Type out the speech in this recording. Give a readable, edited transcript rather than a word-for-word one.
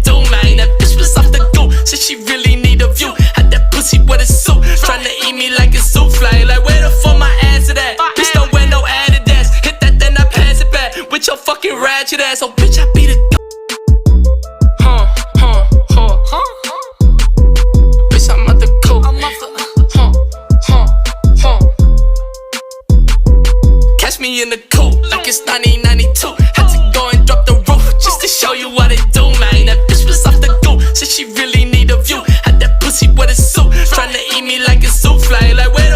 do, man. That bitch was off the go, said she really need a view. Had that pussy with a suit, tryna eat me like a souffle. Like where the fuck my ass at? Bitch don't wear no Adidas. Hit that then I pass it back with your fucking ratchet ass. Oh bitch, I beat it. Bitch, I'm out the coop. Catch me in the coop like it's 1992. Had to go and drop the roof just to show you what it do, man. That bitch was off the go, said she really need a view. Had that pussy with a suit, tryna eat me like a souffle. Like where